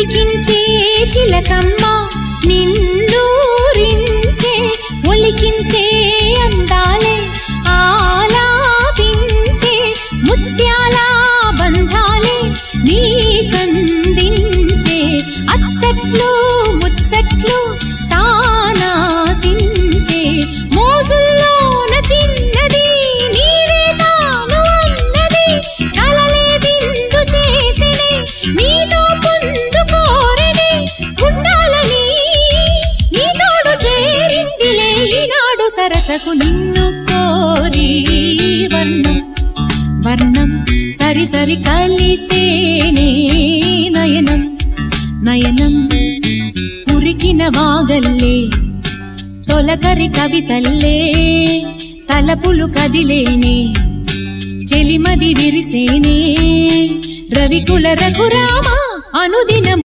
పులికించే చిలకమ్మ నిన్నూరించే ఒలికించే అందాలే ఆలాపించే ముత్యాల బంధాలే నీకందించే అచ్చట్లు ముచ్చట్లు తానాసించే మోజుల్లోన చిన్నది నీవే తాను అన్నది కలలే విందు చేసినే నీతో పొందుకోరనే ఉండాలని నీ తోడు చేరిందిలే ఈనాడు సరసకు నిన్ను కోరి వర్ణం వర్ణం సరి సరి కలిసేనే నయనం నయనం ఉరికిన వాగల్లే తొలకరి కవితల్లే తలపులు కదిలేనే చెలిమది విరిసేనే రవికుల రఘురామ అనుదినం